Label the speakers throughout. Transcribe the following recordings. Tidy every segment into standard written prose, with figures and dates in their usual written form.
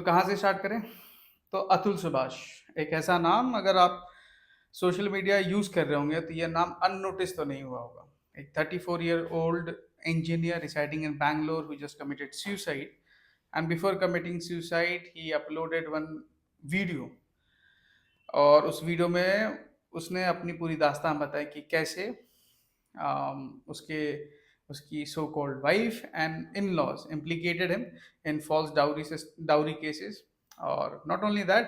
Speaker 1: कहाँ से स्टार्ट करें? तो अतुल सुभाष, एक ऐसा नाम, अगर आप सोशल मीडिया यूज़ कर रहे होंगे तो ये नाम अननोटिस तो नहीं हुआ होगा। एक 34-year-old engineer residing in Bangalore who just committed suicide, and before committing suicide he uploaded one video, और उस वीडियो में उसने अपनी पूरी दास्तान बताई कि कैसे उसके उसकी so called wife and in laws implicated him in false dowry cases। और नॉट ओनली दैट,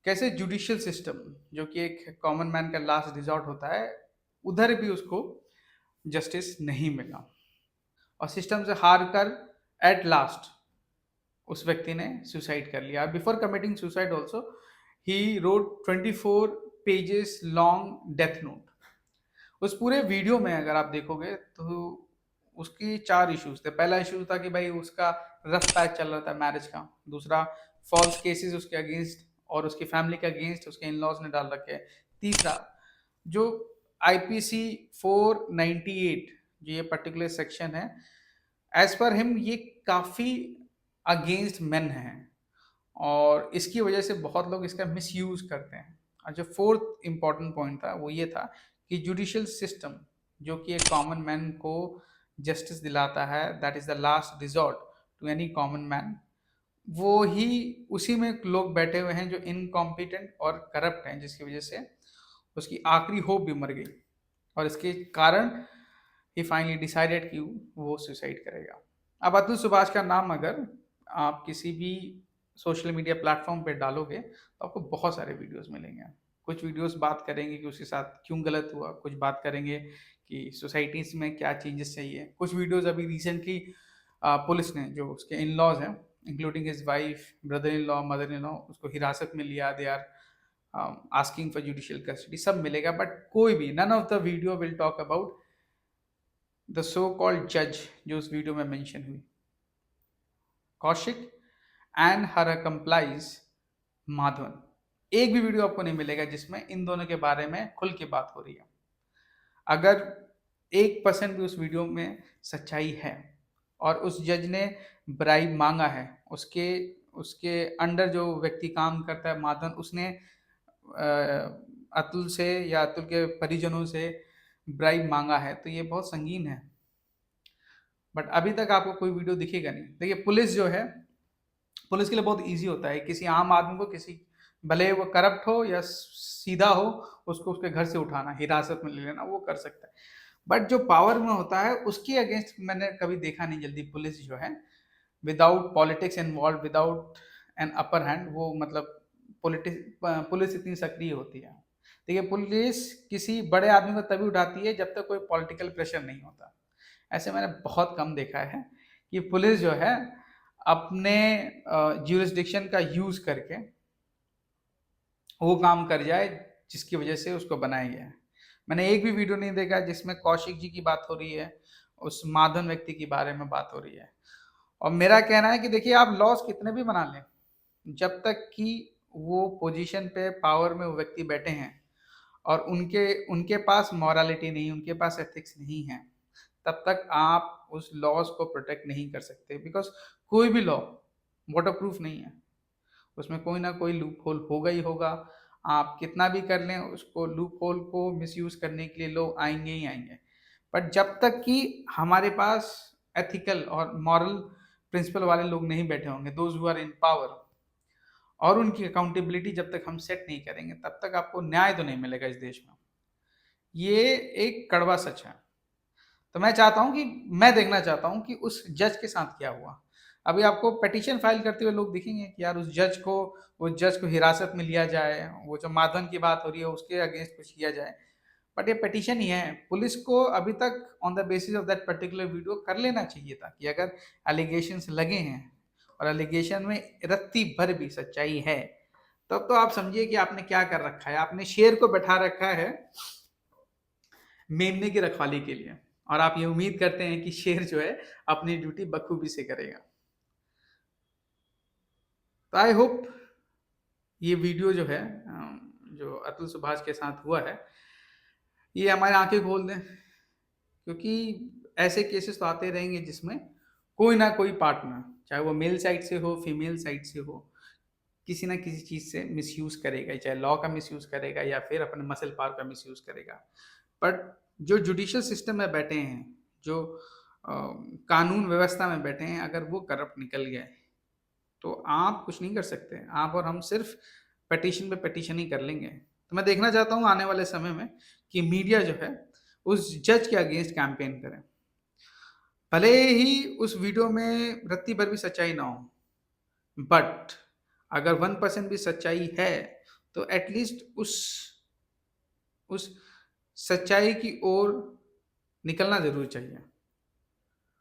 Speaker 1: कैसे जुडिशियल सिस्टम, जो कि एक कॉमन मैन का लास्ट रिजॉर्ट होता है, उधर भी उसको जस्टिस नहीं मिला, और सिस्टम से हार कर एट लास्ट उस व्यक्ति ने सुसाइड कर लिया। Before committing suicide also he wrote 24 pages long death note. उस पूरे वीडियो में अगर आप देखोगे तो उसकी 4 इश्यूज थे। पहला इशू था कि भाई उसका रफ पैच चल रहा था मैरिज का। दूसरा, फॉल्स केसेस उसके अगेंस्ट और उसकी फैमिली के अगेंस्ट उसके इन लॉज ने डाल रखे हैं। तीसरा, जो आईपीसी 498 जो ये पर्टिकुलर सेक्शन है, एज पर हिम ये काफ़ी अगेंस्ट मेन है, और इसकी वजह से बहुत लोग इसका मिसयूज करते हैं। और जो फोर्थ इंपॉर्टेंट पॉइंट था वो ये था कि जुडिशियल सिस्टम, जो कि एक कॉमन मैन को जस्टिस दिलाता है, that is the last resort to any common man, वो ही उसी में लोग बैठे हुए हैं जो इनकॉम्पिटेंट और करप्ट हैं, जिसकी वजह से उसकी आखिरी होप भी मर गई, और इसके कारण ही फाइनली डिसाइडेड कि वो सुसाइड करेगा। अब अतुल सुभाष का नाम अगर आप किसी भी सोशल मीडिया प्लेटफॉर्म पे डालोगे तो आपको बहुत सारे वीडियोस मिलेंगे। कुछ वीडियोस बात करेंगे कि उसके साथ क्यों गलत हुआ, कुछ बात करेंगे कि सोसाइटीज़ में क्या चेंजेस चाहिए। कुछ वीडियोस अभी रिसेंटली पुलिस ने, जो उसके इन लॉज हैं including his wife, brother in law, mother in law, उसको हिरासत में लिया, they are asking for judicial custody, सब मिलेगा। बट कोई भी, none of the video will talk about the so called जज जो उस वीडियो में मेंशन हुई, Kaushik and her accomplices Madhavan. एक भी वीडियो आपको नहीं मिलेगा जिसमें इन दोनों के बारे में खुल के बात हो रही है। अगर 1% भी उस वीडियो में सच्चाई है और उस जज ने ब्राइब मांगा है, उसके उसके अंडर जो व्यक्ति काम करता है माधवन, उसने अतुल से या अतुल के परिजनों से ब्राइब मांगा है, तो ये बहुत संगीन है। बट अभी तक आपको कोई वीडियो दिखेगा नहीं। देखिए, पुलिस जो है, पुलिस के लिए बहुत इजी होता है किसी आम आदमी को, किसी भले वो करप्ट हो या सीधा हो, उसको उसके घर से उठाना, हिरासत में ले लेना, वो कर सकता है। बट जो पावर में होता है उसके अगेंस्ट मैंने कभी देखा नहीं जल्दी पुलिस जो है, without politics involve, without an upper hand, वो मतलब पुलिस इतनी सक्रिय होती है। देखिए, पुलिस किसी बड़े आदमी को तभी उठाती है जब तक कोई पॉलिटिकल प्रेशर नहीं होता। ऐसे मैंने बहुत कम देखा है कि पुलिस जो है अपने ज्यूरिसडिक्शन का यूज करके वो काम कर जाए जिसकी वजह से उसको बनाया गया है। मैंने एक भी वीडियो नहीं देखा जिसमें कौशिक जी की बात हो रही है, उस माधवन व्यक्ति के बारे में बात हो रही है। और मेरा कहना है कि देखिए, आप लॉस कितने भी बना लें, जब तक कि वो पोजीशन पे, पावर में वो व्यक्ति बैठे हैं और उनके उनके पास मॉरलिटी नहीं, उनके पास एथिक्स नहीं है, तब तक आप उस लॉज को प्रोटेक्ट नहीं कर सकते। बिकॉज कोई भी लॉ वाटर प्रूफ नहीं है, उसमें कोई ना कोई लूप होल होगा ही होगा। आप कितना भी कर लें, उसको लूप होल को मिसयूज करने के लिए लोग आएंगे ही आएंगे। बट जब तक कि हमारे पास एथिकल और मॉरल प्रिंसिपल वाले लोग नहीं बैठे होंगे, those who are in power, और उनकी अकाउंटेबिलिटी जब तक हम सेट नहीं करेंगे, तब तक आपको न्याय तो नहीं मिलेगा इस देश में। ये एक कड़वा सच है। तो मैं देखना चाहता हूँ कि उस जज के साथ क्या हुआ। अभी आपको पिटीशन फाइल करते हुए लोग दिखेंगे कि यार उस जज को हिरासत में लिया जाए, वो जो माधवन की बात हो रही है उसके अगेंस्ट कुछ किया जाए। बट ये पिटीशन ही है। पुलिस को अभी तक on the basis of that particular video कर लेना चाहिए था कि अगर एलिगेशंस लगे हैं और एलिगेशन में रत्ती भर भी सच्चाई है, तब तो आप समझिए कि आपने क्या कर रखा है। आपने शेर को बैठा रखा है मेमने की रखवाली के लिए, और आप ये उम्मीद करते हैं कि शेर जो है अपनी ड्यूटी बखूबी से करेगा। तो आई होप ये वीडियो जो है, जो अतुल सुभाष के साथ हुआ है, ये हमारी आंखें खोल दें, क्योंकि ऐसे केसेस तो आते रहेंगे जिसमें कोई ना कोई पार्टनर, चाहे वो मेल साइड से हो, फीमेल साइड से हो, किसी ना किसी चीज़ से मिसयूज़ करेगा, चाहे लॉ का मिसयूज़ करेगा या फिर अपने मसल पावर का मिसयूज़ करेगा। बट जो जुडिशियल सिस्टम में बैठे हैं, जो कानून व्यवस्था में बैठे हैं, अगर वो करप्ट निकल गए तो आप कुछ नहीं कर सकते। आप और हम सिर्फ पिटीशन पे पिटीशन ही कर लेंगे। तो मैं देखना चाहता हूँ आने वाले समय में कि मीडिया जो है उस जज के अगेंस्ट कैंपेन करे। भले ही उस वीडियो में रत्ती भर भी सच्चाई ना हो, बट अगर 1% भी सच्चाई है तो एटलीस्ट उस सच्चाई की ओर निकलना ज़रूर चाहिए, है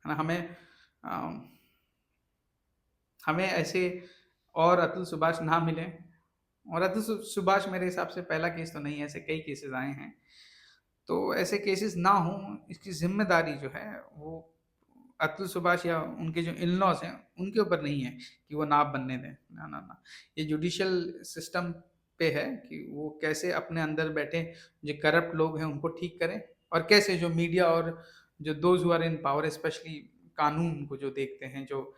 Speaker 1: ना? हमें ऐसे और अतुल सुभाष ना मिले। और अतुल सुभाष मेरे हिसाब से पहला केस तो नहीं है, ऐसे कई केसेस आए हैं। तो ऐसे केसेस ना हों, इसकी ज़िम्मेदारी जो है वो अतुल सुभाष या उनके जो इन-लॉज़ हैं, उनके ऊपर नहीं है कि वो ना बनने दें। ना, ना, ना। ये जुडिशियल सिस्टम पे है कि वो कैसे अपने अंदर बैठे जो करप्ट लोग हैं, उनको ठीक करें, और कैसे जो मीडिया और जो those who are in power, specially कानून को जो देखते हैं, जो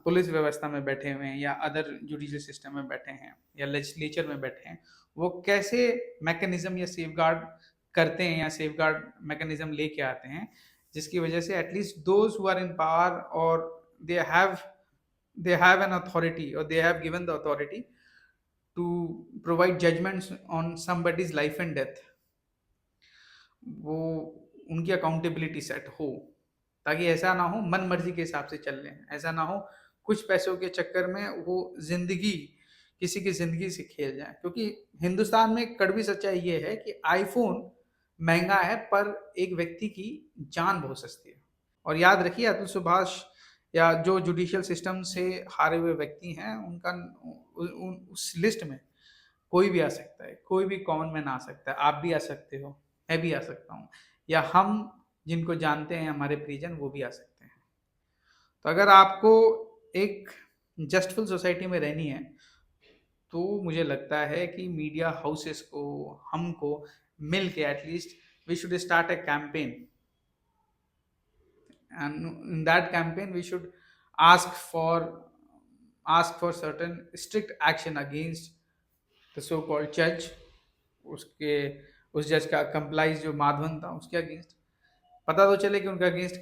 Speaker 1: पुलिस व्यवस्था में बैठे हुए हैं या अदर जुडिशियल सिस्टम में बैठे हैं या लेजिस्लेचर में बैठे हैं, वो कैसे मैकेनिज़्म या सेफगार्ड करते हैं या सेफगार्ड मैकेनिज़्म लेके आते हैं, जिसकी वजह से at least those who are in power और they have they have an authority or they have given the authority to provide judgments on somebody's life and death, वो उनकी अकाउंटेबिलिटी सेट हो, ताकि ऐसा ना हो मन मर्जी के हिसाब से चल लें, ऐसा ना हो कुछ पैसों के चक्कर में वो जिंदगी किसी की जिंदगी से खेल जाए। क्योंकि हिंदुस्तान में कड़वी सच्चाई ये है कि आईफोन महंगा है पर एक व्यक्ति की जान बहुत सस्ती है। और याद रखिए, अतुल सुभाष या जो जुडिशियल सिस्टम से हारे हुए व्यक्ति हैं, उनका उस लिस्ट में कोई भी आ सकता है, कोई भी कॉमन मैन आ सकता है। आप भी आ सकते हो, मैं भी आ सकता हूँ, या हम जिनको जानते हैं हमारे परिजन, वो भी आ सकते हैं। तो अगर आपको एक जस्टफुल सोसाइटी में रहनी है, तो मुझे लगता है कि मीडिया हाउसेस को, हमको मिल के at least we should start a campaign, and in that campaign we should ask for certain strict action against the so called judge, उसके उस जज का कंप्लाइज जो माधवन था उसके अगेंस्ट। पता तो चले कि उनके अगेंस्ट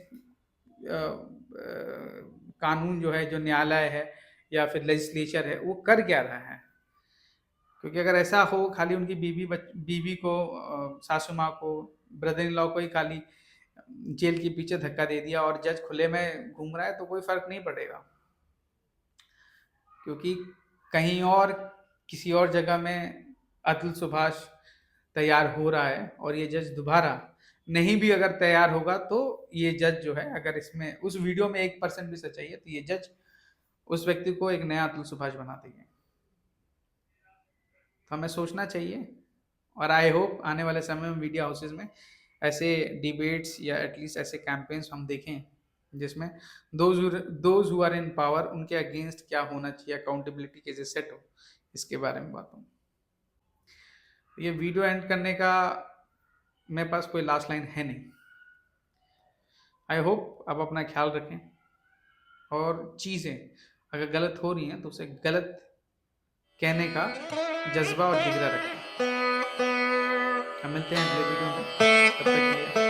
Speaker 1: कानून जो है, जो न्यायालय है या फिर लेजिस्लेचर है, वो कर क्या रहा है। क्योंकि अगर ऐसा हो, खाली उनकी बीवी को, सासू माँ को, ब्रदर इन लॉ को ही खाली जेल के पीछे धक्का दे दिया और जज खुले में घूम रहा है, तो कोई फर्क नहीं पड़ेगा। क्योंकि कहीं और किसी और जगह में अतुल सुभाष तैयार हो रहा है, और ये जज दोबारा नहीं भी अगर तैयार होगा, तो ये जज जो है, अगर इसमें उस वीडियो में 1% भी सच्चाई है, तो ये जज उस व्यक्ति को एक नया अतुल सुभाष बना देंगे। तो हमें सोचना चाहिए, और आई होप आने वाले समय में मीडिया हाउसेज में ऐसे डिबेट्स या एटलीस्ट ऐसे कैंपेन्स हम देखें, जिसमें those who are in power, उनके अगेंस्ट क्या होना चाहिए, अकाउंटेबिलिटी कैसे सेट हो, इसके बारे में बात हो। ये वीडियो एंड करने का मेरे पास कोई लास्ट लाइन है नहीं। आई होप आप अपना ख्याल रखें, और चीज़ें अगर गलत हो रही हैं तो उसे गलत कहने का जज्बा और जिगरा रखें। हम मिलते हैं अगले वीडियो में, तब तक के लिए